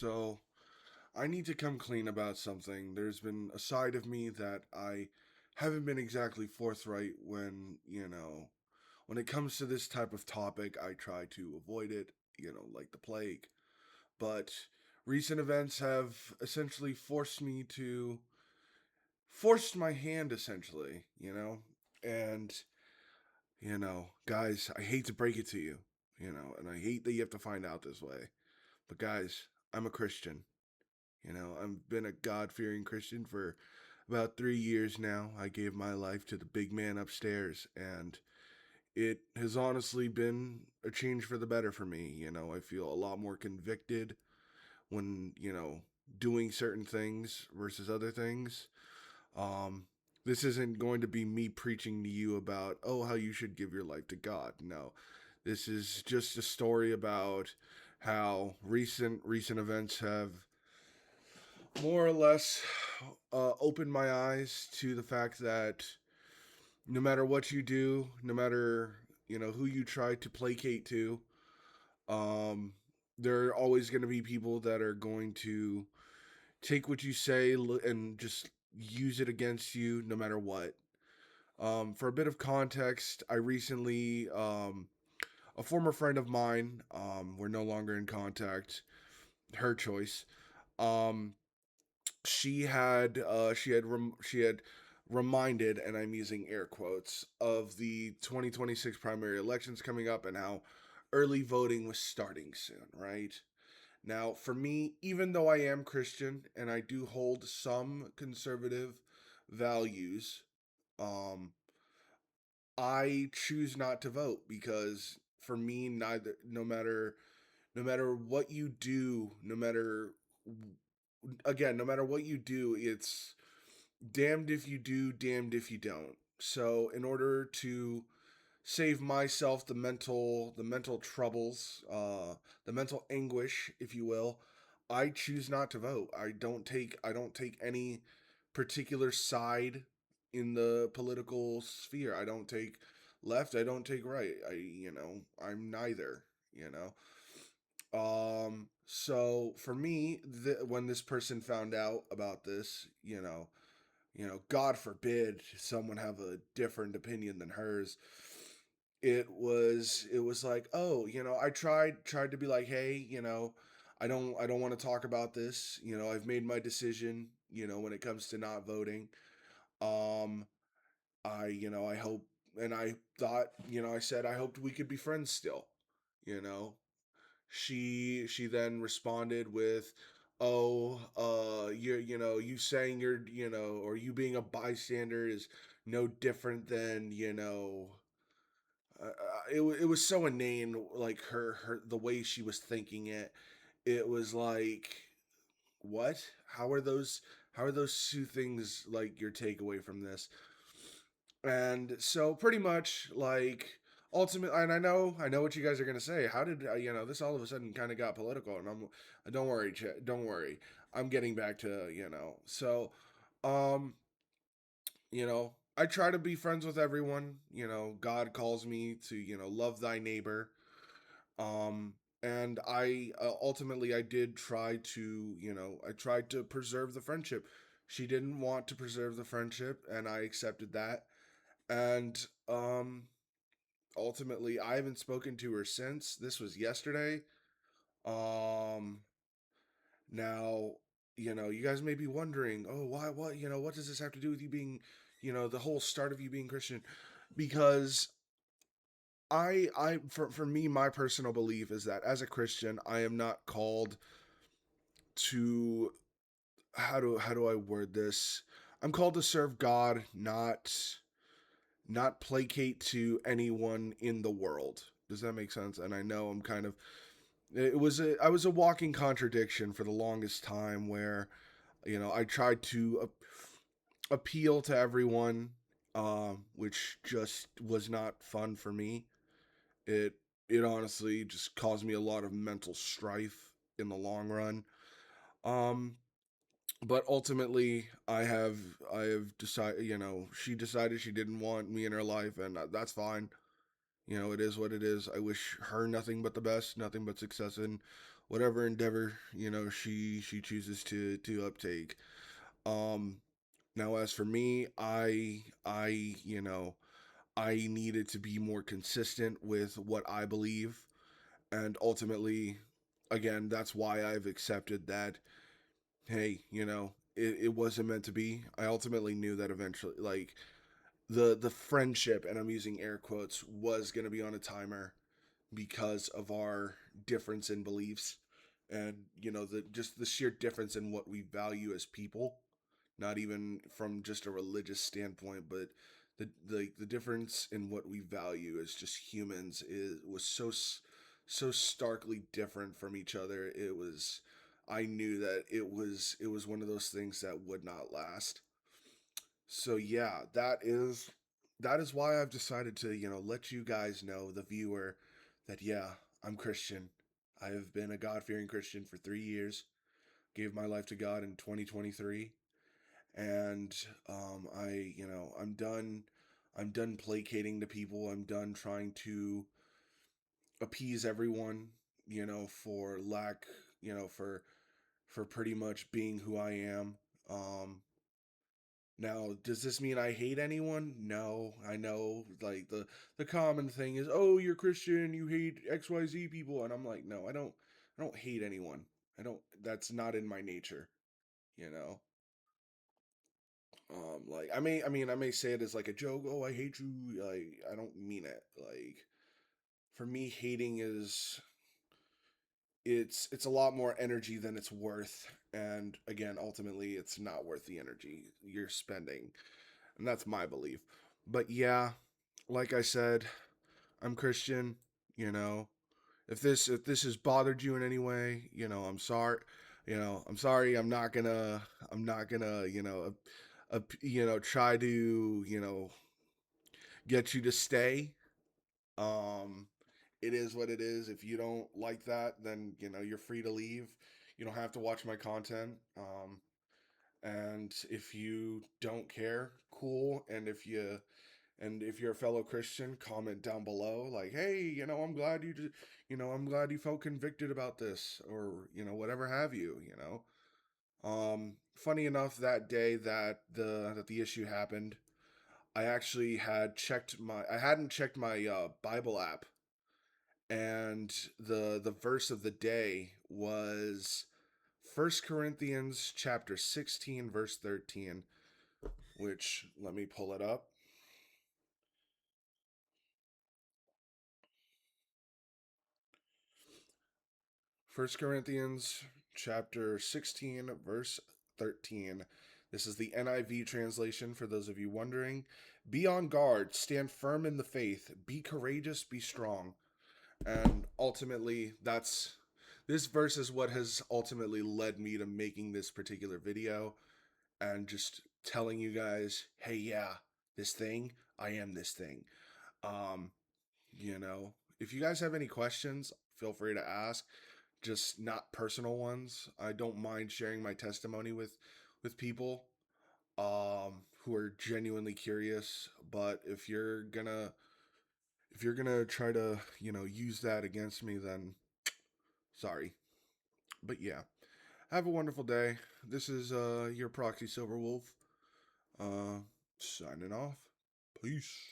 So, I need to come clean about something. There's been a side of me that I haven't been exactly forthright when it comes to this type of topic, I try to avoid it, like the plague. But recent events have essentially forced my hand, essentially. And, guys, I hate to break it to you, and I hate that you have to find out this way. But, guys, I'm a Christian. I've been a God fearing Christian for about 3 years now. I gave my life to the big man upstairs, and it has honestly been a change for the better for me. I feel a lot more convicted when doing certain things versus other things. Um, this isn't going to be me preaching to you about, oh, how you should give your life to God. No, this is just a story about how recent events have more or less opened my eyes to the fact that no matter what you do, no matter who you try to placate to, um, there are always going to be people that are going to take what you say and just use it against you, no matter what. For a bit of context, I recently, a former friend of mine, we're no longer in contact. Her choice. Um, she had reminded, and I'm using air quotes, of the 2026 primary elections coming up and how early voting was starting soon, right? Now, for me, even though I am Christian and I do hold some conservative values, um I choose not to vote because for me neither no matter what you do, no matter what you do, it's damned if you do, damned if you don't. So, in order to save myself the mental troubles, the mental anguish, if you will, I choose not to vote. I don't take any particular side in the political sphere. I don't take left, I don't take right. I'm neither, you know. So for me, when this person found out about this, God forbid someone have a different opinion than hers. It was like, oh, I tried to be like, hey, I don't want to talk about this. I've made my decision. When it comes to not voting, um, I hope, and I thought, I said I hoped we could be friends still. You know, she then responded with, oh, you saying or you being a bystander is no different than it was so inane, like her the way she was thinking it. It was like, what, how are those two things like your takeaway from this? And so pretty much like ultimately, and I know what you guys are going to say. How did this all of a sudden kind of got political? And don't worry, don't worry, I'm getting back to so um I try to be friends with everyone. God calls me to love thy neighbor. um and I ultimately I did try to I tried to preserve the friendship. She didn't want to preserve the friendship, and I accepted that. And ultimately I haven't spoken to her since. This was yesterday. um Now, you guys may be wondering, oh, why, what does this have to do with you being, the whole start of you being Christian? Because for me, my personal belief is that as a Christian, I am not called to, how do I word this? I'm called to serve God, not placate to anyone in the world. Does that make sense? And I know I'm kind of, I was a walking contradiction for the longest time, where I tried to appeal to everyone, which just was not fun for me. It honestly just caused me a lot of mental strife in the long run. Um, but ultimately, I have decided. She decided she didn't want me in her life, and that's fine. You know, it is what it is. I wish her nothing but the best, nothing but success in whatever endeavor, you know, she chooses to uptake. Um Now as for me, you know, I needed to be more consistent with what I believe, and ultimately, again, that's why I've accepted that, hey, you know, it wasn't meant to be. I ultimately knew that eventually, like, the friendship, and I'm using air quotes, was going to be on a timer because of our difference in beliefs, and you know, the just the sheer difference in what we value as people, not even from just a religious standpoint, but the difference in what we value as just humans is was so starkly different from each other. It was, I knew that it was one of those things that would not last. So yeah, that is why I've decided to, you know, let you guys know, the viewer, that yeah, I'm Christian. I have been a God-fearing Christian for 3 years. Gave my life to God in 2023, and I'm done placating to people. I'm done trying to appease everyone, you know, for lack, you know, for pretty much being who I am. Um Now, does this mean I hate anyone? No. I know, like, the common thing is, "Oh, you're Christian, you hate XYZ people." And I'm like, "No, I don't hate anyone. I don't That's not in my nature, you know." Like, I may say it as like a joke, "Oh, I hate you." Like, I don't mean it. Like, for me, hating is, it's a lot more energy than it's worth, and again, ultimately it's not worth the energy you're spending. And that's my belief. But yeah, like I said, I'm Christian. You know, if this has bothered you in any way, you know, I'm sorry. You know, I'm sorry. I'm not gonna try to, get you to stay. Um, it is what it is. If you don't like that, then you know you're free to leave. You don't have to watch my content. And if you don't care, cool. And if you're a fellow Christian, comment down below like, "Hey, I'm glad you felt convicted about this," or whatever have you. Funny enough, that day that the issue happened, I hadn't checked my Bible app, and the verse of the day was First Corinthians chapter 16 verse 13, which, let me pull it up. First Corinthians chapter 16 verse 13. This is the NIV translation for those of you wondering. "Be on guard, stand firm in the faith, be courageous, be strong." And ultimately, this verse is what has ultimately led me to making this particular video, and just telling you guys, "Hey, yeah, this thing, I am this thing." Um, if you guys have any questions, feel free to ask, just not personal ones. I don't mind sharing my testimony with people who are genuinely curious, but if you're gonna try to, use that against me, then sorry. But yeah, have a wonderful day. This is your Proxy Silver Wolf, uh signing off. Peace.